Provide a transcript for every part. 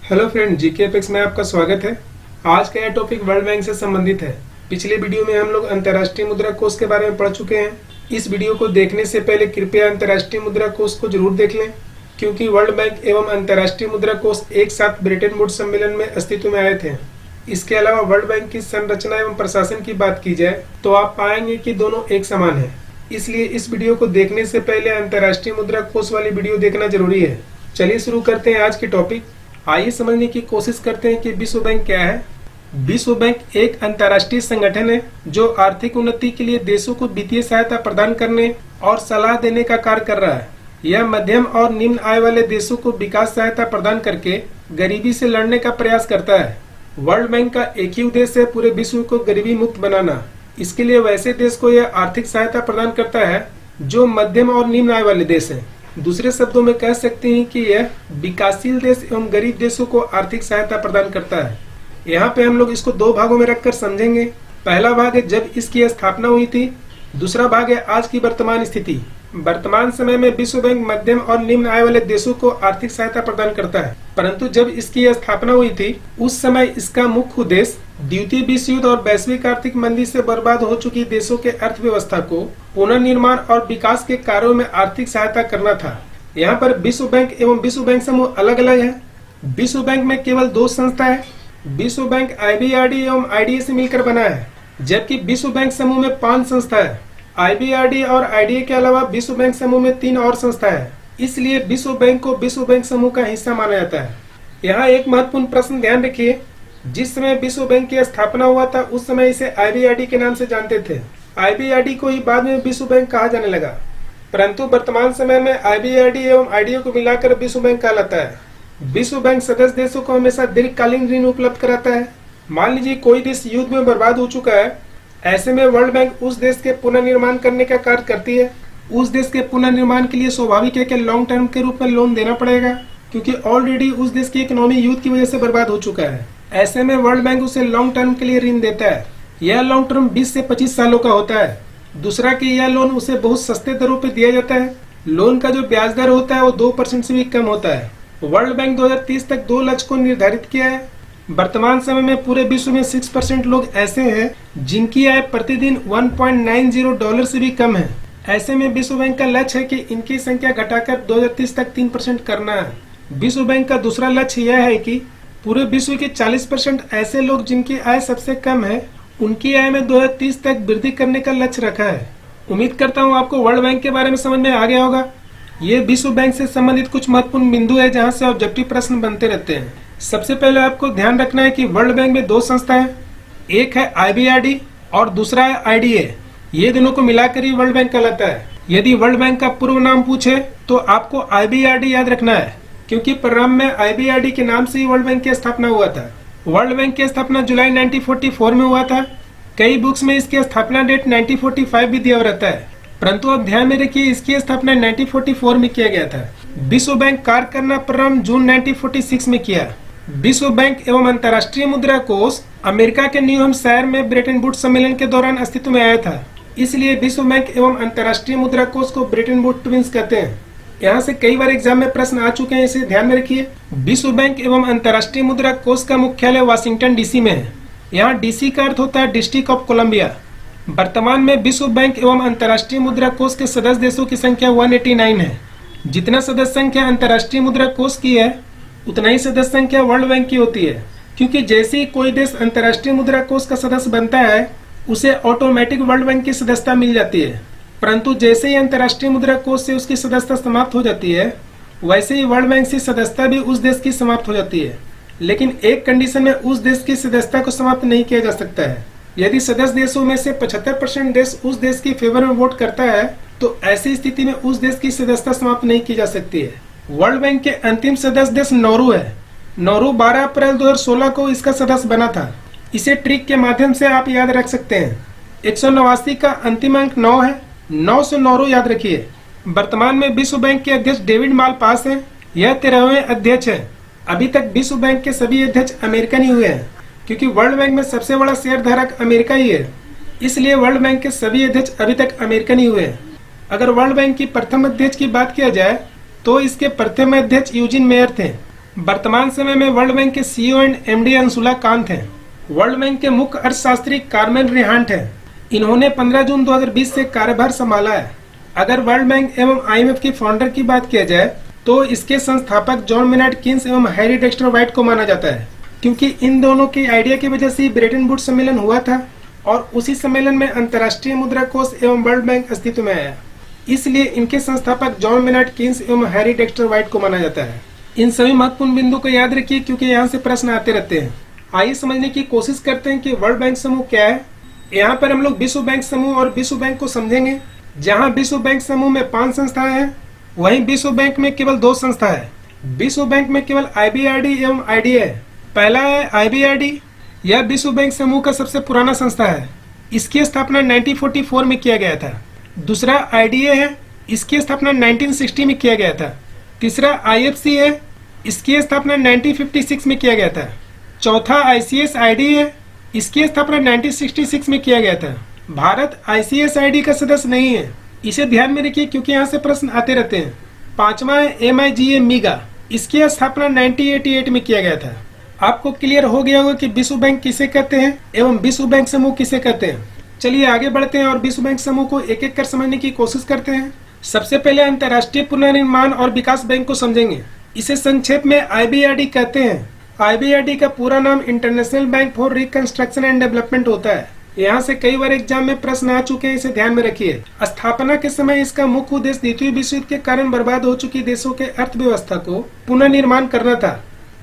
Hello friend, GK apex में आपका स्वागत है। आज का यह टॉपिक वर्ल्ड बैंक से संबंधित है। पिछले वीडियो में हम लोग अंतर्राष्ट्रीय मुद्रा कोष के बारे में पढ़ चुके हैं। इस वीडियो को देखने से पहले कृपया अंतर्राष्ट्रीय मुद्रा कोष को जरूर देख लें, क्योंकि वर्ल्ड बैंक एवं अंतर्राष्ट्रीय मुद्रा कोष एक साथ ब्रेटन वुड्स सम्मेलन में अस्तित्व में आए थे। इसके अलावा वर्ल्ड बैंक की संरचना एवं प्रशासन की बात की जाए तो आप पाएंगे कि दोनों एक समान है। इसलिए इस वीडियो को देखने से पहले अंतर्राष्ट्रीय मुद्रा कोष वाली वीडियो देखना जरूरी है। चलिए शुरू करते हैं आज की टॉपिक। आइए समझने की कोशिश करते हैं कि विश्व बैंक क्या है। विश्व बैंक एक अंतर्राष्ट्रीय संगठन है जो आर्थिक उन्नति के लिए देशों को वित्तीय सहायता प्रदान करने और सलाह देने का कार्य कर रहा है। यह मध्यम और निम्न आय वाले देशों को विकास सहायता प्रदान करके गरीबी से लड़ने का प्रयास करता है। वर्ल्ड बैंक का एक ही उद्देश्य है, पूरे विश्व को गरीबी मुक्त बनाना। इसके लिए वैसे देश को यह आर्थिक सहायता प्रदान करता है जो मध्यम और निम्न आय वाले देश हैं। दूसरे शब्दों में कह सकते हैं कि यह विकासशील देश एवं गरीब देशों को आर्थिक सहायता प्रदान करता है। यहाँ पे हम लोग इसको दो भागों में रखकर समझेंगे। पहला भाग है जब इसकी स्थापना हुई थी, दूसरा भाग है आज की वर्तमान स्थिति। वर्तमान समय में विश्व बैंक मध्यम और निम्न आय वाले देशों को आर्थिक सहायता प्रदान करता है, परंतु जब इसकी स्थापना हुई थी उस समय इसका मुख्य उद्देश्य द्वितीय विश्व युद्ध और वैश्विक आर्थिक मंदी से बर्बाद हो चुकी देशों के अर्थव्यवस्था को पुनर्निर्माण और विकास के कार्यों में आर्थिक सहायता करना था। यहाँ पर विश्व बैंक एवं विश्व बैंक समूह अलग अलग है। विश्व बैंक में केवल दो संस्था है। विश्व बैंक IBRD एवं IDA से मिलकर बना है, जबकि विश्व बैंक समूह में 5 संस्था है। IBRD और IDA के अलावा विश्व बैंक समूह में 3 और संस्था है। इसलिए विश्व बैंक को विश्व बैंक समूह का हिस्सा माना जाता है। यहाँ एक महत्वपूर्ण प्रश्न ध्यान रखिए, जिस समय विश्व बैंक की स्थापना हुआ था उस समय इसे IBRD के नाम से जानते थे। IBRD को ही बाद में विश्व बैंक कहा जाने लगा, परंतु वर्तमान समय में IBRD एवं IDA को मिलाकर विश्व बैंक कहलाता है। विश्व बैंक सदस्य देशों को हमेशा दीर्घकालीन ऋण उपलब्ध कराता है। मान लीजिए कोई देश युद्ध में बर्बाद हो चुका है, ऐसे में वर्ल्ड बैंक उस देश के पुनर्निर्माण करने का कार्य करती है। उस देश के पुनर्निर्माण के लिए स्वाभाविक है कि लॉन्ग टर्म के रूप में लोन देना पड़ेगा, क्योंकि ऑलरेडी उस देश की इकोनॉमी युद्ध की वजह से बर्बाद हो चुका है। ऐसे में वर्ल्ड बैंक उसे लॉन्ग टर्म के लिए ऋण देता है। यह लॉन्ग टर्म 20 से 25 सालों का होता है। दूसरा कि यह लोन उसे बहुत सस्ते दरों पर दिया जाता है। लोन का जो ब्याज दर होता है वो 2% से भी कम होता है। वर्ल्ड बैंक 2030 तक 2 लक्ष्य को निर्धारित किया है। वर्तमान समय में पूरे विश्व में 6% लोग ऐसे हैं जिनकी आय प्रतिदिन $1.90 से भी कम है। ऐसे में विश्व बैंक का लक्ष्य है कि इनकी संख्या घटाकर 2030 तक 3% करना है। विश्व बैंक का दूसरा लक्ष्य यह है कि पूरे विश्व के 40% ऐसे लोग जिनकी आय सबसे कम है, उनकी आय में 2030 तक वृद्धि करने का लक्ष्य रखा है। उम्मीद करता हूँ आपको वर्ल्ड बैंक के बारे में समझ में आ गया होगा। ये विश्व बैंक से संबंधित कुछ महत्वपूर्ण बिंदु है जहाँ से ऑब्जेक्टिव प्रश्न बनते रहते हैं। सबसे पहले आपको ध्यान रखना है कि वर्ल्ड बैंक में 2 संस्था है, एक है IBRD और दूसरा है IDA। ये दोनों को मिलाकर ही वर्ल्ड बैंक कहलाता है। यदि वर्ल्ड बैंक का पूर्व नाम पूछे तो आपको IBRD याद रखना है, क्योंकि प्रारंभ में IBRD के नाम से ही वर्ल्ड बैंक की स्थापना हुआ था। वर्ल्ड बैंक की स्थापना जुलाई 1944 में हुआ था। कई बुक्स में इसकी स्थापना डेट 1945 भी दिया रहता है, परंतु अब ध्यान में रखिए इसकी स्थापना 1944 में किया गया था। विश्व बैंक कार्य करना प्रारंभ जून 1946 में किया। विश्व बैंक एवं अंतर्राष्ट्रीय मुद्रा कोष अमेरिका के न्यू हैम्पशायर में ब्रेटन वुड्स सम्मेलन के दौरान अस्तित्व में आया था। इसलिए विश्व बैंक एवं अंतर्राष्ट्रीय मुद्रा कोष को ब्रेटन वुड्स ट्विंस कहते हैं। यहाँ से कई बार एग्जाम में प्रश्न आ चुके हैं, इसे ध्यान में रखिए। विश्व बैंक एवं अंतर्राष्ट्रीय मुद्रा कोष का मुख्यालय वाशिंगटन DC में है। यहाँ DC का अर्थ होता है डिस्ट्रिक्ट ऑफ कोलंबिया। वर्तमान में विश्व बैंक एवं अंतर्राष्ट्रीय मुद्रा कोष के सदस्य देशों की संख्या 189 है। जितना सदस्य संख्या अंतर्राष्ट्रीय मुद्रा कोष की है उतना ही सदस्य संख्या वर्ल्ड बैंक की होती है, क्योंकि जैसे ही कोई देश अंतर्राष्ट्रीय मुद्रा कोष का सदस्य बनता है उसे ऑटोमेटिक वर्ल्ड बैंक की सदस्यता मिल जाती है। परंतु जैसे ही अंतर्राष्ट्रीय मुद्रा कोष से उसकी सदस्यता समाप्त हो जाती है, वैसे ही वर्ल्ड बैंक से सदस्यता भी उस देश की समाप्त हो जाती है। लेकिन एक कंडीशन में उस देश की सदस्यता को समाप्त नहीं किया जा सकता है। यदि सदस्य देशों में से 75% देश उस देश की फेवर में वोट करता है तो ऐसी स्थिति में उस देश की सदस्यता समाप्त नहीं की जा सकती है। वर्ल्ड बैंक के अंतिम सदस्य देश नॉर्वे है। नॉर्वे 12 अप्रैल 2016 को इसका सदस्य बना था। इसे ट्रिक के माध्यम से आप याद रख सकते हैं। 189 का अंतिम अंक 9 है। 9 से नॉर्वे याद रखिए। वर्तमान में विश्व बैंक के अध्यक्ष डेविड मालपास हैं। यह 13वें अध्यक्ष है। अभी तक विश्व बैंक के सभी अध्यक्ष अमेरिकन ही हुए हैं, क्योंकि वर्ल्ड बैंक में सबसे बड़ा शेयर धारक अमेरिका ही है। इसलिए वर्ल्ड बैंक के सभी अध्यक्ष अभी तक अमेरिकन ही हुए हैं। अगर वर्ल्ड बैंक की प्रथम अध्यक्ष की बात किया जाए तो इसके प्रथम अध्यक्ष यूजिन मेयर थे। वर्तमान समय में वर्ल्ड बैंक के CEO and MD Anshula Kant हैं। वर्ल्ड बैंक के मुख्य अर्थशास्त्री कार्मेन रिहांट हैं। इन्होंने 15 जून 2020 से कार्यभार संभाला है। अगर वर्ल्ड बैंक एवं आईएमएफ के फाउंडर की बात किया जाए तो इसके संस्थापक जॉन मेनार्ड कीन्स एवं हैरी डेक्स्टर व्हाइट को माना जाता है, क्योंकि इन दोनों की आइडिया की वजह से ब्रेटन वुड्स सम्मेलन हुआ था और उसी सम्मेलन में अंतर्राष्ट्रीय मुद्रा कोष एवं वर्ल्ड बैंक अस्तित्व में आया। इसलिए इनके संस्थापक जॉन मेनार्ड कीन्स एवं हैरी डेक्स्टर व्हाइट को माना जाता है। इन सभी महत्वपूर्ण बिंदु को याद रखिए, क्योंकि यहाँ से प्रश्न आते रहते हैं। आइए समझने की कोशिश करते हैं कि वर्ल्ड बैंक समूह क्या है। यहाँ पर हम लोग विश्व बैंक समूह और विश्व बैंक को समझेंगे। जहाँ विश्व बैंक समूह में 5 संस्थाएं हैं, वहीं विश्व बैंक में केवल 2 संस्था है। विश्व बैंक में केवल IBRD एवं IDA है। पहला है IBRD, यह विश्व बैंक समूह का सबसे पुराना संस्था है। इसकी स्थापना 1944 में किया गया था। दूसरा IDA है, इसकी स्थापना 1960 में किया गया था। तीसरा IFC है, इसकी स्थापना 1956 में किया गया था। चौथा ICSID है, इसकी स्थापना 1966 में किया गया था। भारत ICSID का सदस्य नहीं है, इसे ध्यान में रखिए क्योंकि यहाँ से प्रश्न आते रहते हैं। पांचवा है MIGA MIGA, इसकी स्थापना 1988 में किया गया था। आपको क्लियर हो गया होगा कि विश्व बैंक किसे कहते हैं एवं विश्व बैंक समूह किसे कहते हैं। चलिए आगे बढ़ते हैं और विश्व बैंक समूह को एक एक कर समझने की कोशिश करते हैं। सबसे पहले अंतर्राष्ट्रीय पुनर्निर्माण और विकास बैंक को समझेंगे। इसे संक्षेप में IBRD कहते हैं। IBRD का पूरा नाम international bank for reconstruction and development होता है। यहाँ से कई बार एग्जाम में प्रश्न आ चुके हैं, इसे ध्यान में रखिए। स्थापना के समय इसका मुख्य उद्देश्य द्वितीय विश्व युद्ध के कारण बर्बाद हो चुकी देशों के अर्थव्यवस्था को पुनर्निर्माण करना था,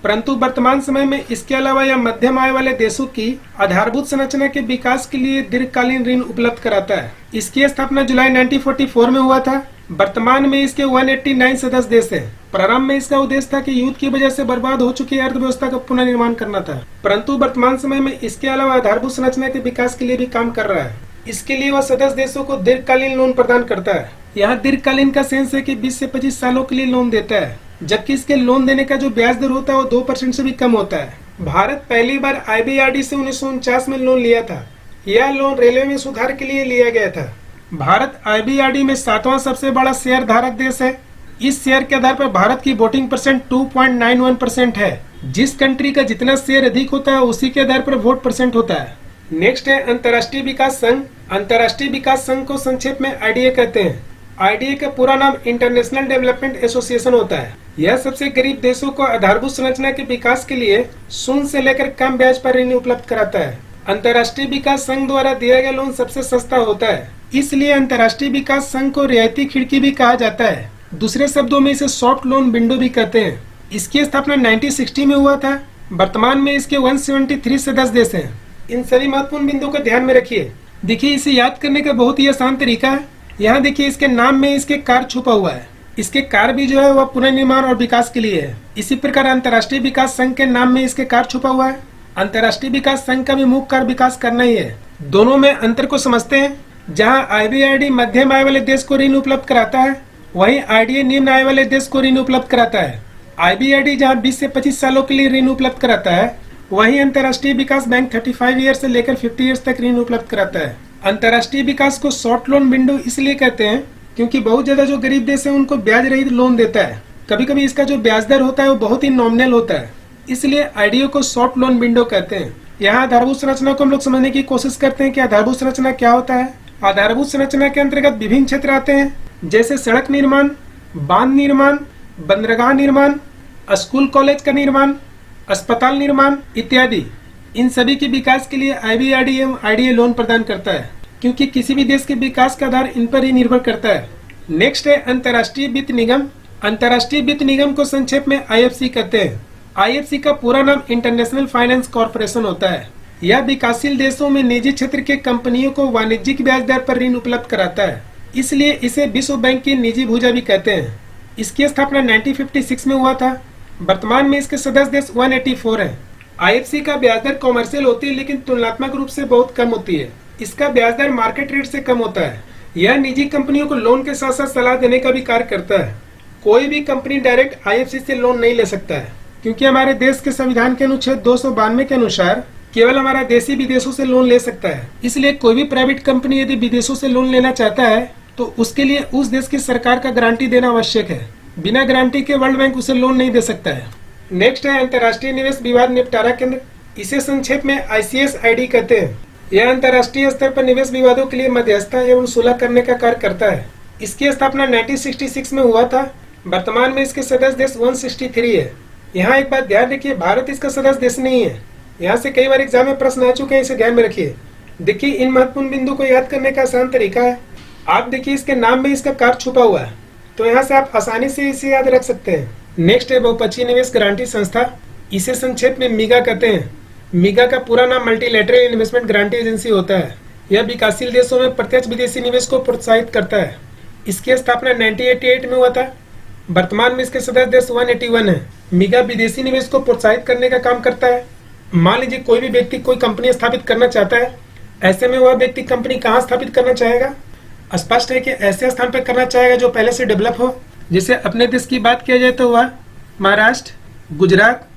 परंतु वर्तमान समय में इसके अलावा यह मध्यम आय वाले देशों की आधारभूत संरचना के विकास के लिए दीर्घकालीन ऋण उपलब्ध कराता है। इसकी स्थापना जुलाई 1944 में हुआ था। वर्तमान में इसके 189 सदस्य देश हैं। प्रारंभ में इसका उद्देश्य था कि युद्ध की वजह से बर्बाद हो चुकी अर्थव्यवस्था का पुनर्निर्माण करना था, परंतु वर्तमान समय में इसके अलावा आधारभूत संरचना के विकास के लिए भी काम कर रहा है। इसके लिए वह सदस्य देशों को दीर्घकालीन लोन प्रदान करता है। यहाँ दीर्घकालीन का सेंस है कि 20 से 25 सालों के लिए लोन देता है, जबकि इसके लोन देने का जो ब्याज दर होता है वो 2% से भी कम होता है। भारत पहली बार IBRD से 1949 में लोन लिया था। यह लोन रेलवे में सुधार के लिए लिया गया था। भारत IBRD में 7वां सबसे बड़ा शेयर धारक देश है। इस शेयर के आधार पर भारत की वोटिंग परसेंट 2.91% है। जिस कंट्री का जितना शेयर अधिक होता है उसी के आधार पर वोट परसेंट होता है। नेक्स्ट है अंतर्राष्ट्रीय विकास संघ। अंतर्राष्ट्रीय विकास संघ को संक्षेप में IDA कहते हैं। IDA का पूरा नाम इंटरनेशनल डेवलपमेंट एसोसिएशन होता है। यह सबसे गरीब देशों को आधारभूत संरचना के विकास के लिए शून्य से लेकर कम ब्याज पर ऋण उपलब्ध कराता है। अंतर्राष्ट्रीय विकास संघ द्वारा दिया गया लोन सबसे सस्ता होता है, इसलिए अंतर्राष्ट्रीय विकास संघ को रियायती खिड़की भी कहा जाता है। दूसरे शब्दों में इसे सॉफ्ट लोन विंडो भी कहते हैं। इसकी स्थापना 1960 में हुआ था। वर्तमान में इसके 173 सदस्य देश हैं। इन सभी महत्वपूर्ण बिंदुओं को ध्यान में रखिए। देखिए, इसे याद करने का बहुत ही आसान तरीका है। यहाँ देखिए, इसके नाम में इसके कार्य छुपा हुआ है। इसके कार्य भी जो है वह पुनर्निर्माण और विकास के लिए है। इसी प्रकार अंतर्राष्ट्रीय विकास संघ के नाम में इसके कार्य छुपा हुआ है। अंतर्राष्ट्रीय विकास संघ का भी मुख्य कार्य विकास करना ही है। दोनों में अंतर को समझते हैं। जहाँ IBRD मध्यम आय वाले देश को ऋण उपलब्ध कराता है, वहीं IDA निम्न आय वाले देश को ऋण उपलब्ध कराता है। IBRD जहाँ 20 से 25 सालों के लिए ऋण उपलब्ध कराता है, वहीं अंतर्राष्ट्रीय विकास बैंक 35 ईयर से लेकर 50 ईयर्स तक ऋण उपलब्ध कराता है। अंतर्राष्ट्रीय विकास को शॉर्ट लोन विंडो इसलिए कहते हैं क्योंकि बहुत ज्यादा जो गरीब देश है उनको ब्याज रहित लोन देता है। कभी कभी इसका जो ब्याज दर होता है वो बहुत ही नॉमिनल होता है, इसलिए IDA को शॉर्ट लोन विंडो कहते हैं। यहाँ आधारभूत संरचना को हम लोग समझने की कोशिश करते हैं कि आधारभूत संरचना क्या होता है। आधारभूत संरचना के अंतर्गत विभिन्न क्षेत्र आते हैं, जैसे सड़क निर्माण, बांध निर्माण, बंदरगाह निर्माण, स्कूल कॉलेज का निर्माण, अस्पताल निर्माण इत्यादि। इन सभी के विकास के लिए IBRD एवं IDA लोन प्रदान करता है, क्योंकि किसी भी देश के विकास का आधार इन पर ही निर्भर करता है। नेक्स्ट है अंतर्राष्ट्रीय वित्त निगम। अंतर्राष्ट्रीय वित्त निगम को संक्षेप में IFC कहते हैं। IFC का पूरा नाम इंटरनेशनल फाइनेंस कॉर्पोरेशन होता है। यह विकासशील देशों में निजी क्षेत्र के कंपनियों को वाणिज्यिक ब्याज दर पर ऋण उपलब्ध कराता है, इसलिए इसे विश्व बैंक की निजी भुजा भी कहते हैं। इसकी स्थापना 1956 में हुआ था। वर्तमान में इसके सदस्य देश 184 हैं। IFC का ब्याज दर कॉमर्शियल होती है, लेकिन तुलनात्मक रूप से बहुत कम होती है। इसका ब्याज दर मार्केट रेट से कम होता है। यह निजी कंपनियों को लोन के साथ साथ सलाह देने का भी कार्य करता है। कोई भी कंपनी डायरेक्ट IFC से लोन नहीं ले सकता है, क्योंकि हमारे देश के संविधान के अनुच्छेद 292 के अनुसार केवल हमारा देश ही विदेशों से लोन ले सकता है। इसलिए कोई भी प्राइवेट कंपनी यदि विदेशों से लोन लेना चाहता है तो उसके लिए उस देश की सरकार का गारंटी देना आवश्यक है। बिना गारंटी के वर्ल्ड बैंक उसे लोन नहीं दे सकता है। नेक्स्ट है अंतर्राष्ट्रीय निवेश विवाद निपटारा केंद्र, इसे संक्षेप में ICSID कहते हैं। यह अंतर्राष्ट्रीय स्तर पर निवेश विवादों के लिए मध्यस्थता एवं सुलह करने का कार्य करता है। इसकी स्थापना 1966 में हुआ था। वर्तमान में इसके सदस्य देश 163 है। यहाँ एक बात ध्यान रखिए, भारत इसका सदस्य देश नहीं है। यहाँ से कई बार एग्जाम में प्रश्न आ चुके हैं, इसे ध्यान में रखिए। देखिए, इन महत्वपूर्ण बिंदु को याद करने का आसान तरीका है, आप देखिए इसके नाम में इसका कार्य छुपा हुआ है, तो यहाँ से आप आसानी से इसे याद रख सकते हैं। नेक्स्ट है बहुपक्षीय निवेश गारंटी संस्था, इसे संक्षेप में MIGA कहते हैं। MIGA का पूरा नाम मल्टीलैटरल इन्वेस्टमेंट गारंटी एजेंसी होता है। यह विकासशील देशों में प्रत्यक्ष विदेशी निवेश को प्रोत्साहित करता है। इसकी स्थापना 1988 में हुआ था। वर्तमान में इसके सदस्य देश 181 है। MIGA विदेशी निवेश को प्रोत्साहित करने का काम करता है। मान लीजिए कोई भी व्यक्ति कोई कंपनी स्थापित करना चाहता है, ऐसे में वह व्यक्ति कंपनी कहाँ स्थापित करना चाहेगा? स्पष्ट है कि ऐसे स्थान पर करना चाहेगा जो पहले से डेवलप हो। जैसे अपने देश की बात किया जाए तो वह महाराष्ट्र, गुजरात,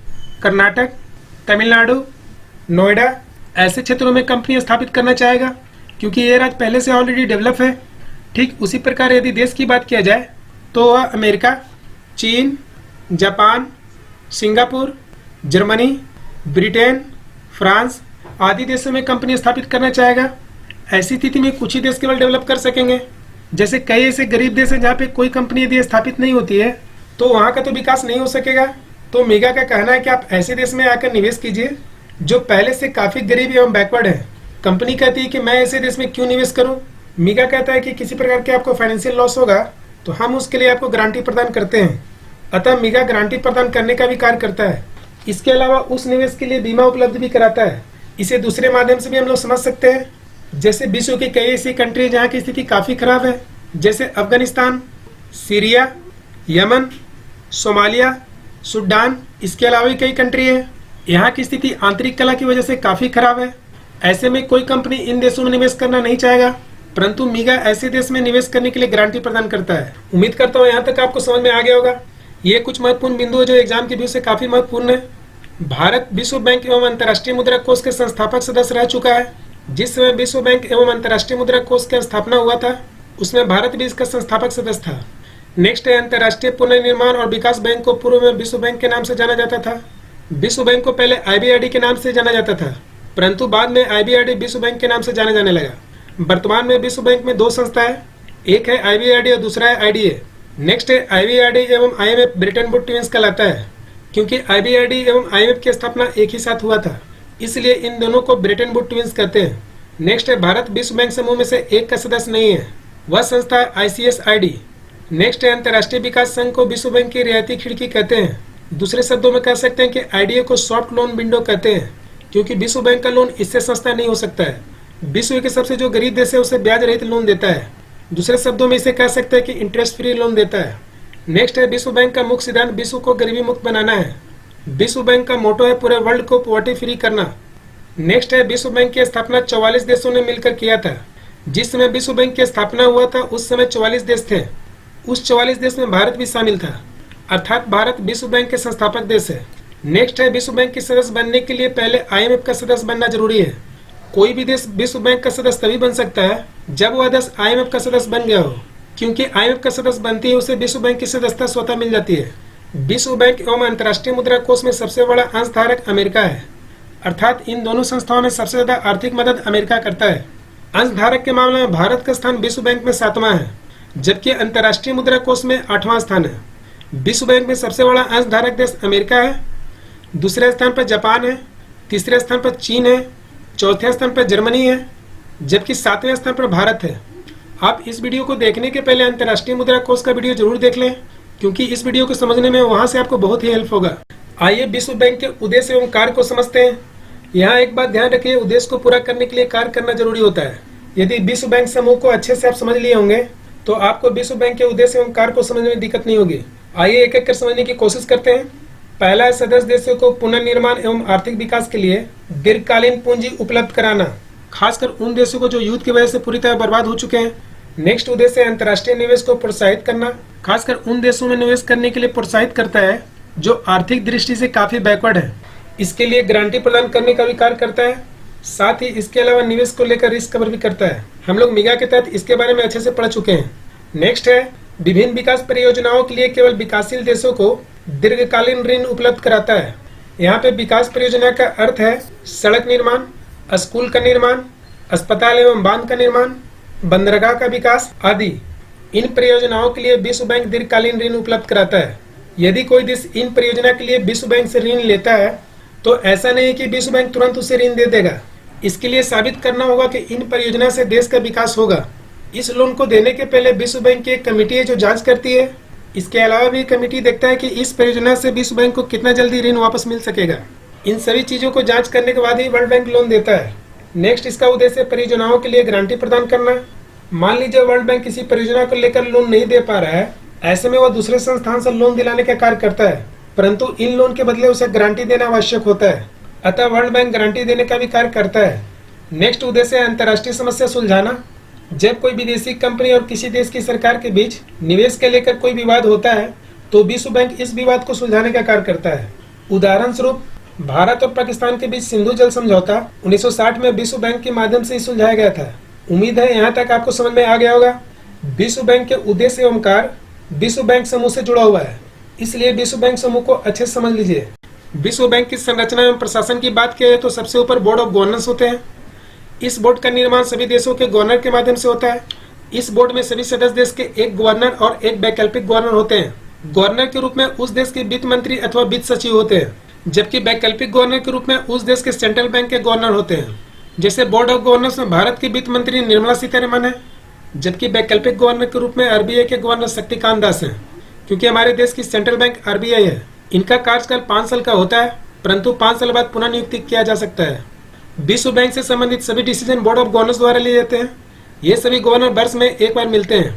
कर्नाटक, तमिलनाडु, नोएडा ऐसे क्षेत्रों में कंपनी स्थापित करना चाहेगा, क्योंकि ये राज्य पहले से ऑलरेडी डेवलप है। ठीक उसी प्रकार यदि देश की बात किया जाए तो वह अमेरिका, चीन, Japan, Singapore, Germany, Britain, France आदि देशों में कंपनी स्थापित करना चाहेगा। ऐसी स्थिति में कुछ ही देश केवल डेवलप कर सकेंगे। जैसे कई ऐसे गरीब देश हैं जहाँ पे कोई कंपनी यदि स्थापित नहीं होती है तो वहाँ का तो विकास नहीं हो सकेगा। तो MIGA का कहना है कि आप ऐसे देश में आकर निवेश कीजिए जो पहले से काफ़ी गरीब एवं बैकवर्ड है। कंपनी कहती है कि मैं ऐसे देश में क्यों निवेश करूँ। MIGA कहता है कि किसी प्रकार के आपको फाइनेंशियल लॉस होगा तो हम उसके लिए आपको गारंटी प्रदान करते हैं। अतः MIGA गारंटी प्रदान करने का भी कार्य करता है। इसके अलावा उस निवेश के लिए बीमा उपलब्ध भी कराता है। इसे दूसरे माध्यम से भी हम लोग समझ सकते हैं। जैसे विश्व की कई ऐसी कंट्री जहाँ की स्थिति काफ़ी खराब है, जैसे Afghanistan, Syria, Yemen, Somalia, Sudan, इसके अलावा भी कई कंट्री है। यहाँ की स्थिति आंतरिक कला की वजह से काफ़ी खराब है। ऐसे में कोई कंपनी इन देशों में निवेश करना नहीं चाहेगा, परंतु MIGA ऐसे देश में निवेश करने के लिए गारंटी प्रदान करता है। उम्मीद करता हूँ यहाँ तक आपको समझ में आ गया होगा। ये कुछ महत्वपूर्ण बिंदु है जो एग्जाम के व्यू से काफ़ी महत्वपूर्ण है। भारत विश्व बैंक एवं अंतर्राष्ट्रीय मुद्रा कोष के संस्थापक सदस्य रह चुका है। जिस समय विश्व बैंक एवं अंतर्राष्ट्रीय मुद्रा कोष की स्थापना हुआ था उसमें भारत भी इसका संस्थापक सदस्य था। नेक्स्ट है अंतर्राष्ट्रीय पुनर्निर्माण और विकास बैंक को पूर्व में विश्व बैंक के नाम से जाना जाता था। विश्व बैंक को पहले IBRD के नाम से जाना जाता था, परंतु बाद में IBRD विश्व बैंक के नाम से जाने जाने लगा। वर्तमान में विश्व बैंक में दो संस्था है, एक है IBRD और दूसरा है IDA। नेक्स्ट है IBRD एवं IMF ब्रिटेन वुड ट्विंस कहलाता है, क्योंकि IBRD एवं IMF की स्थापना एक ही साथ हुआ था, इसलिए इन दोनों को ब्रिटेन वुड ट्विंस कहते हैं। नेक्स्ट है भारत विश्व बैंक समूह में से एक का सदस्य नहीं है, वह संस्था है ICSID। नेक्स्ट है अंतर्राष्ट्रीय विकास संघ को विश्व बैंक की रियायती खिड़की कहते हैं। दूसरे शब्दों में कह सकते हैं कि IDA को सॉफ्ट लोन विंडो कहते हैं, क्योंकि विश्व बैंक का लोन इससे सस्ता नहीं हो सकता है। विश्व के सबसे जो गरीब देश है उसे ब्याज रहित लोन देता है। दूसरे शब्दों में इसे कह सकते हैं कि इंटरेस्ट फ्री लोन देता है। नेक्स्ट है विश्व बैंक का मुख्य सिद्धांत विश्व को गरीबी मुक्त बनाना है। विश्व बैंक का मोटो है पूरे वर्ल्ड को पॉवर्टी फ्री करना। नेक्स्ट है विश्व बैंक की स्थापना 44 देशों ने मिलकर किया था। जिस समय विश्व बैंक की स्थापना हुआ था उस समय 44 देश थे। उस 44 देश में भारत भी शामिल था, अर्थात भारत विश्व बैंक के संस्थापक देश है। नेक्स्ट है विश्व बैंक के सदस्य बनने के लिए पहले IMF का सदस्य बनना जरूरी है। कोई भी देश विश्व बैंक का सदस्य तभी बन सकता है जब वह देश IMF का सदस्य बन गया हो, क्योंकि IMF का सदस्य बनती है उसे विश्व बैंक की सदस्यता स्वतः मिल जाती है। विश्व बैंक एवं अंतर्राष्ट्रीय मुद्रा कोष में सबसे बड़ा अंशधारक अमेरिका है, अर्थात इन दोनों संस्थाओं में सबसे ज्यादा आर्थिक मदद अमेरिका करता है। अंशधारक के मामले में भारत का स्थान विश्व बैंक में 7वां है, जबकि अंतर्राष्ट्रीय मुद्रा कोष में 8वां स्थान है। विश्व बैंक में सबसे बड़ा अंशधारक देश अमेरिका है, दूसरे स्थान पर जापान है, तीसरे स्थान पर चीन है, चौथे स्थान पर जर्मनी है, जबकि 7वें स्थान पर भारत है। आप इस वीडियो को देखने के पहले अंतर्राष्ट्रीय मुद्रा कोष का वीडियो जरूर देख लें, क्योंकि इस वीडियो को समझने में वहां से आपको बहुत ही हेल्प होगा। आइए विश्व बैंक के उद्देश्य एवं कार्य को समझते हैं। यहाँ एक बात ध्यान रखिए, उद्देश्य को पूरा करने के लिए कार्य करना जरूरी होता है। यदि विश्व बैंक समूह को अच्छे से आप समझ लिए होंगे तो आपको विश्व बैंक के उद्देश्य एवं कार्य को समझने में दिक्कत नहीं होगी। आइए एक एक कर समझने की कोशिश करते हैं। पहला है सदस्य देशों को पुनर्निर्माण एवं आर्थिक विकास के लिए दीर्घकालीन पूंजी उपलब्ध कराना, खासकर उन देशों को जो युद्ध की वजह से पूरी तरह बर्बाद हो चुके हैं। नेक्स्ट उद्देश्य है अंतर्राष्ट्रीय निवेश को प्रोत्साहित करना, खासकर उन देशों में निवेश करने के लिए प्रोत्साहित करता है जो आर्थिक दृष्टि से काफी बैकवर्ड है। इसके लिए गारंटी प्रदान करने का भी कार्य करता है, साथ ही इसके अलावा निवेश को लेकर रिस्क कवर भी करता है। हम लोग MIGA के तहत इसके बारे में अच्छे से पढ़ चुके हैं। नेक्स्ट है विभिन्न विकास परियोजनाओं के लिए केवल विकासशील देशों को दीर्घकालीन ऋण उपलब्ध कराता है। यहाँ पे विकास परियोजना का अर्थ है सड़क निर्माण, स्कूल का निर्माण, अस्पताल एवं बांध का निर्माण, बंदरगाह का विकास आदि। इन परियोजनाओं के लिए विश्व बैंक दीर्घकालीन ऋण उपलब्ध कराता है। यदि कोई देश इन परियोजना के लिए विश्व बैंक से ऋण लेता है तो ऐसा नहीं है कि विश्व बैंक तुरंत उसे ऋण दे देगा। इसके लिए साबित करना होगा कि इन परियोजना से देश का विकास होगा। इस लोन को देने के पहले विश्व बैंक की एक कमेटी है जो जांच करती है। इसके अलावा भी कमेटी देखता है कि इस परियोजना से विश्व बैंक को कितना जल्दी ऋण वापस मिल सकेगा। इन सभी चीजों को जांच करने के बाद ही वर्ल्ड बैंक लोन देता है। नेक्स्ट, इसका उद्देश्य परियोजनाओं के लिए गारंटी प्रदान करना। मान लीजिए वर्ल्ड बैंक किसी परियोजना को लेकर लोन नहीं दे पा रहा है, ऐसे में वह दूसरे संस्थान से लोन दिलाने का कार्य करता है, परंतु इन लोन के बदले उसे गारंटी देना आवश्यक होता है। अतः वर्ल्ड बैंक गारंटी देने का भी कार्य करता है। नेक्स्ट उद्देश्य है अंतर्राष्ट्रीय समस्या सुलझाना। जब कोई विदेशी कंपनी और किसी देश की सरकार के बीच निवेश के लेकर कोई विवाद होता है तो विश्व बैंक इस विवाद को सुलझाने का कार्य करता है। उदाहरण स्वरूप, भारत और पाकिस्तान के बीच सिंधु जल समझौता 1960 में विश्व बैंक के माध्यम से ही सुलझाया गया था। उम्मीद है यहाँ तक आपको समझ में आ गया होगा। विश्व बैंक के उद्देश्य एवं कार्य विश्व बैंक समूह से जुड़ा हुआ है, इसलिए विश्व बैंक समूह को अच्छे से समझ लीजिए। विश्व बैंक की संरचना एवं प्रशासन की बात की जाए तो सबसे ऊपर बोर्ड ऑफ गवर्नेंस होते हैं। इस बोर्ड का निर्माण सभी देशों के गवर्नर के माध्यम से होता है। इस बोर्ड में सभी सदस्य देश के एक गवर्नर और एक वैकल्पिक गवर्नर होते हैं। गवर्नर के रूप में उस देश के वित्त मंत्री अथवा वित्त सचिव होते हैं, जबकि वैकल्पिक गवर्नर के रूप में उस देश के सेंट्रल बैंक के गवर्नर होते हैं। जैसे बोर्ड ऑफ गवर्नर्स में भारत की वित्त मंत्री निर्मला सीतारमण है, जबकि वैकल्पिक गवर्नर के रूप में आरबीआई के गवर्नर शक्तिकांत दास हैं। क्योंकि हमारे देश की सेंट्रल बैंक आरबीआई है, इनका कार्यकाल 5 साल का होता है, परंतु 5 साल बाद पुनः नियुक्ति किया जा सकता है। विश्व बैंक से संबंधित सभी डिसीजन बोर्ड ऑफ गवर्नर्स द्वारा लिए जाते हैं। ये सभी गवर्नर वर्ष में एक बार मिलते हैं।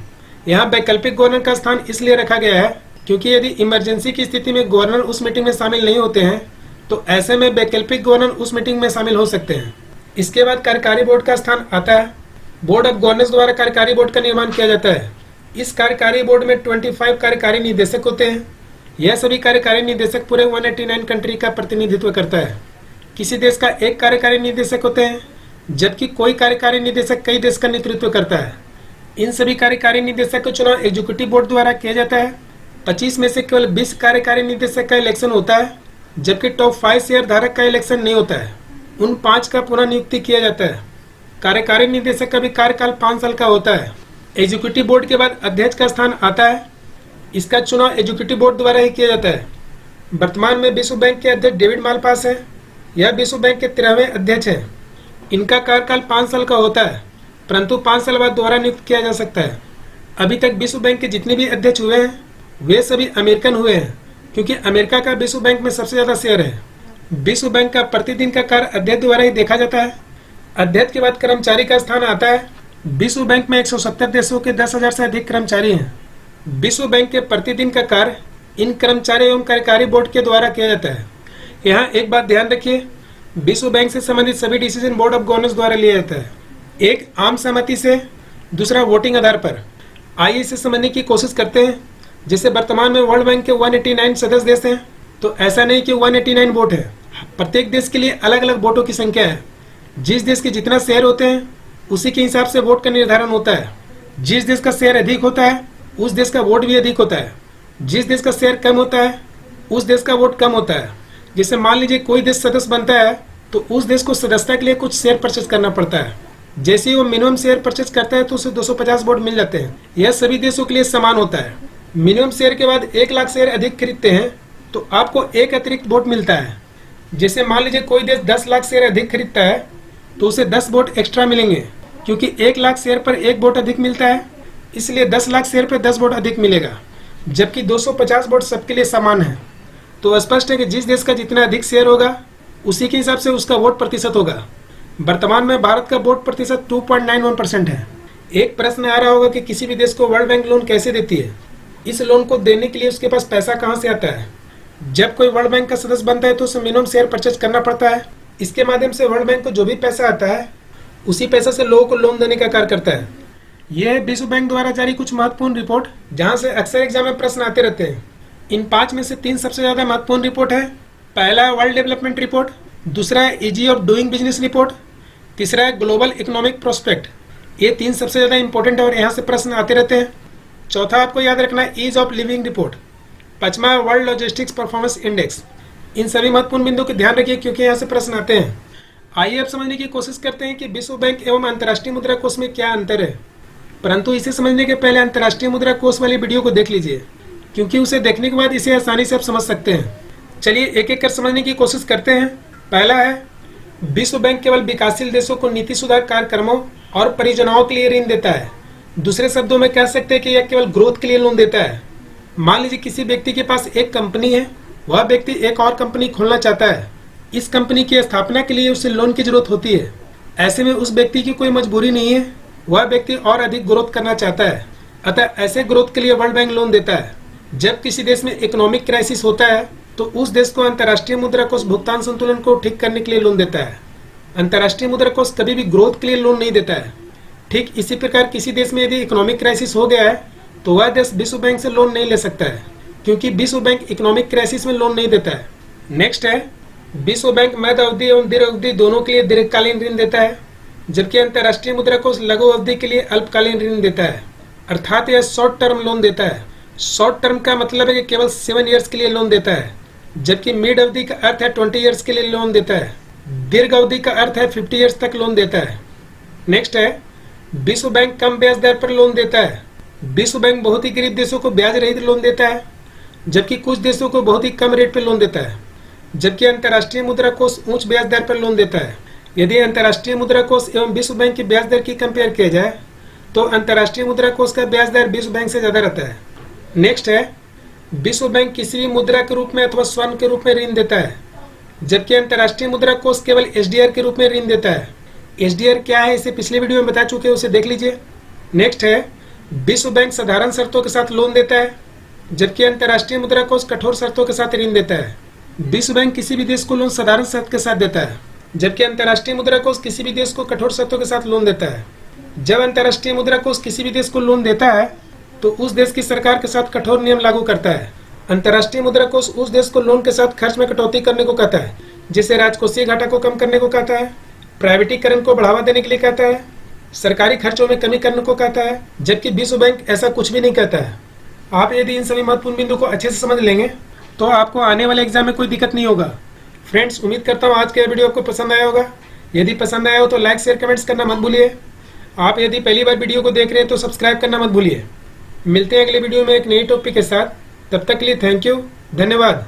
यहाँ वैकल्पिक गवर्नर का स्थान इसलिए रखा गया है क्योंकि यदि इमरजेंसी की स्थिति में गवर्नर उस मीटिंग में शामिल नहीं होते हैं तो ऐसे में वैकल्पिक गवर्नर उस मीटिंग में शामिल हो सकते हैं। इसके बाद कार्यकारी बोर्ड का स्थान आता है। बोर्ड ऑफ गवर्नर्स द्वारा कार्यकारी बोर्ड का निर्माण किया जाता है। इस कार्यकारी बोर्ड में 25 कार्यकारी निदेशक होते हैं। यह सभी कार्यकारी निदेशक पूरे 189 कंट्री का प्रतिनिधित्व करता है। किसी देश का एक कार्यकारी निदेशक होते हैं, जबकि कोई कार्यकारी निदेशक कई देश का नेतृत्व करता है। इन सभी कार्यकारी निदेशक का चुनाव एग्जीक्यूटिव बोर्ड द्वारा किया जाता है। 25 में से केवल 20 कार्यकारी निदेशक का इलेक्शन होता है, जबकि टॉप 5 शेयर धारक का इलेक्शन नहीं होता है। उन 5 का पुनः नियुक्ति किया जाता है। कार्यकारी निदेशक का भी कार्यकाल 5 साल का होता है। एग्जीक्यूटिव बोर्ड के बाद अध्यक्ष का स्थान आता है। इसका चुनाव एग्जीक्यूटिव बोर्ड द्वारा ही किया जाता है। वर्तमान में विश्व बैंक के अध्यक्ष डेविड मालपास है। यह विश्व बैंक के 13वें अध्यक्ष हैं। इनका कार्यकाल 5 साल का होता है, परंतु 5 साल बाद दोबारा नियुक्त किया जा सकता है। अभी तक विश्व बैंक के जितने भी अध्यक्ष हुए हैं वे सभी अमेरिकन हुए हैं, क्योंकि अमेरिका का विश्व बैंक में सबसे ज़्यादा शेयर है। विश्व बैंक का प्रतिदिन का कार्य अध्यक्ष द्वारा ही देखा जाता है। अध्यक्ष के बाद कर्मचारी का स्थान आता है। विश्व बैंक में 170 देशों के 10,000 से अधिक कर्मचारी हैं। विश्व बैंक के प्रतिदिन का कार्य इन कर्मचारी एवं कार्यकारी बोर्ड के द्वारा किया जाता है। यहाँ एक बात ध्यान रखिए, विश्व बैंक से संबंधित सभी डिसीजन बोर्ड ऑफ गवर्नर्स द्वारा लिया जाता है। एक आम सहमति से, दूसरा वोटिंग आधार पर। आइए इसे समझने की कोशिश करते हैं। जैसे वर्तमान में वर्ल्ड बैंक के 189 सदस्य देश हैं, तो ऐसा नहीं कि 189 वोट है। प्रत्येक देश के लिए अलग अलग वोटों की संख्या है। जिस देश के जितना शेयर होते हैं उसी के हिसाब से वोट का निर्धारण होता है। जिस देश का शेयर अधिक होता है उस देश का वोट भी अधिक होता है। जिस देश का शेयर कम होता है उस देश का वोट कम होता है। जैसे मान लीजिए कोई देश सदस्य बनता है तो उस देश को सदस्यता के लिए कुछ शेयर परचेज करना पड़ता है। जैसे ही वो मिनिमम शेयर परचेज करता है तो उसे 250 वोट मिल जाते हैं। यह सभी देशों के लिए समान होता है। मिनिमम शेयर के बाद 1 लाख शेयर अधिक खरीदते हैं तो आपको एक अतिरिक्त वोट मिलता है। जैसे मान लीजिए कोई देश 10 लाख शेयर अधिक खरीदता है तो उसे 10 वोट एक्स्ट्रा मिलेंगे, क्योंकि 1 लाख शेयर पर 1 वोट अधिक मिलता है, इसलिए 10 लाख शेयर पर 10 वोट अधिक मिलेगा। जबकि 250 वोट सबके लिए समान है। तो स्पष्ट है कि जिस देश का जितना अधिक शेयर होगा उसी के हिसाब से उसका वोट प्रतिशत होगा। वर्तमान में भारत का वोट प्रतिशत 2.91% है। एक प्रश्न आ रहा होगा कि किसी भी देश को वर्ल्ड बैंक लोन कैसे देती है। इस लोन को देने के लिए उसके पास पैसा कहाँ से आता है। जब कोई वर्ल्ड बैंक का सदस्य बनता है तो उसे मिनिमम शेयर परचेज करना पड़ता है। इसके माध्यम से वर्ल्ड बैंक को जो भी पैसा आता है उसी पैसा से लोगों को लोन देने का कार्य करता है। यह है विश्व बैंक द्वारा जारी कुछ महत्वपूर्ण रिपोर्ट, जहाँ से अक्सर एग्जाम में प्रश्न आते रहते हैं। इन 5 में से 3 सबसे ज़्यादा महत्वपूर्ण रिपोर्ट है। पहला है वर्ल्ड डेवलपमेंट रिपोर्ट, दूसरा है easy of doing business report, तीसरा है ग्लोबल इकोनॉमिक प्रोस्पेक्ट। ये 3 सबसे ज़्यादा इंपॉर्टेंट है और यहाँ से प्रश्न आते रहते हैं। चौथा आपको याद रखना है ईज ऑफ लिविंग रिपोर्ट। 5वां है वर्ल्ड लॉजिस्टिक्स परफॉर्मेंस इंडेक्स। इन सभी महत्वपूर्ण बिंदुओं को ध्यान रखिए क्योंकि यहाँ से प्रश्न आते हैं। आइए अब समझने की कोशिश करते हैं कि विश्व बैंक एवं अंतर्राष्ट्रीय मुद्रा कोष में क्या अंतर है। परंतु इसे समझने के पहले अंतर्राष्ट्रीय मुद्रा कोष वाली वीडियो को देख लीजिए, क्योंकि उसे देखने के बाद इसे आसानी से आप समझ सकते हैं। चलिए एक एक कर समझने की कोशिश करते हैं। पहला है, विश्व बैंक केवल विकासशील देशों को नीति सुधार कार्यक्रमों और परियोजनाओं के लिए ऋण देता है। दूसरे शब्दों में कह सकते हैं कि यह केवल ग्रोथ के लिए लोन देता है। मान लीजिए किसी व्यक्ति के पास एक कंपनी है, वह व्यक्ति एक और कंपनी खोलना चाहता है। इस कंपनी की स्थापना के लिए उसे लोन की जरूरत होती है। ऐसे में उस व्यक्ति की कोई मजबूरी नहीं है, वह व्यक्ति और अधिक ग्रोथ करना चाहता है, अतः ऐसे ग्रोथ के लिए वर्ल्ड बैंक लोन देता है। जब किसी देश में इकोनॉमिक क्राइसिस होता है तो उस देश को अंतर्राष्ट्रीय मुद्रा कोष भुगतान संतुलन को ठीक करने के लिए लोन देता है। अंतर्राष्ट्रीय मुद्रा कोष कभी भी ग्रोथ के लिए लोन नहीं देता है। ठीक इसी प्रकार किसी देश में यदि इकोनॉमिक क्राइसिस हो गया है तो वह देश विश्व बैंक से लोन नहीं ले सकता है, क्योंकि विश्व बैंक इकोनॉमिक क्राइसिस में लोन नहीं देता है। नेक्स्ट है, विश्व बैंक मध्य अवधि एवं दीर्घ अवधि दोनों के लिए दीर्घकालीन ऋण देता है, जबकि अंतर्राष्ट्रीय मुद्रा कोष लघु अवधि के लिए अल्पकालीन ऋण देता है, अर्थात यह शॉर्ट टर्म लोन देता है। शॉर्ट टर्म का मतलब है कि केवल 7 ईयर्स के लिए लोन देता है, जबकि मिड अवधि का अर्थ है 20 ईयर्स के लिए लोन देता है। दीर्घ अवधि का अर्थ है 50 ईयर्स तक लोन देता है। नेक्स्ट है, विश्व बैंक कम ब्याज दर पर लोन देता है। विश्व बैंक बहुत ही गरीब देशों को ब्याज रहित लोन देता है, जबकि कुछ देशों को बहुत ही कम रेट पर लोन देता है। जबकि अंतर्राष्ट्रीय मुद्रा कोष उच्च ब्याज दर पर लोन देता है। यदि अंतर्राष्ट्रीय मुद्रा कोष एवं विश्व बैंक की ब्याज दर की कंपेयर किया जाए तो अंतर्राष्ट्रीय मुद्रा कोष का ब्याज दर विश्व बैंक से ज्यादा रहता है। नेक्स्ट है, विश्व बैंक किसी भी मुद्रा के रूप में अथवा स्वर्ण के रूप में ऋण देता है, जबकि अंतर्राष्ट्रीय मुद्रा कोष केवल एसडीआर के रूप में ऋण देता है। एसडीआर क्या है इसे पिछले वीडियो में बता चुके हैं, उसे देख लीजिए। नेक्स्ट है, विश्व बैंक साधारण शर्तों के साथ लोन देता है, जबकि अंतर्राष्ट्रीय मुद्रा कोष कठोर शर्तों के साथ ऋण देता है। विश्व बैंक किसी भी देश को लोन साधारण शर्त के साथ देता है, जबकि अंतर्राष्ट्रीय मुद्रा कोष किसी भी देश को कठोर शर्तों के साथ लोन देता है। जब अंतर्राष्ट्रीय मुद्रा कोष किसी भी देश को लोन देता है तो उस देश की सरकार के साथ कठोर नियम लागू करता है। अंतर्राष्ट्रीय मुद्रा कोष उस देश को लोन के साथ खर्च में कटौती करने को कहता है, जिसे राजकोषीय घाटा को कम करने को कहता है, प्राइवेटीकरण को बढ़ावा देने के लिए कहता है, सरकारी खर्चों में कमी करने को कहता है, जबकि विश्व बैंक ऐसा कुछ भी नहीं कहता है। आप यदि इन सभी महत्वपूर्ण बिंदु को अच्छे से समझ लेंगे तो आपको आने वाले एग्जाम में कोई दिक्कत नहीं होगा। फ्रेंड्स, उम्मीद करता हूँ आज का वीडियो आपको पसंद आया होगा। यदि पसंद आया हो तो लाइक शेयर कमेंट्स करना मत भूलिए। आप यदि पहली बार वीडियो को देख रहे हैं तो सब्सक्राइब करना मत भूलिए। मिलते हैं अगले वीडियो में एक नई टॉपिक के साथ। तब तक के लिए थैंक यू, धन्यवाद।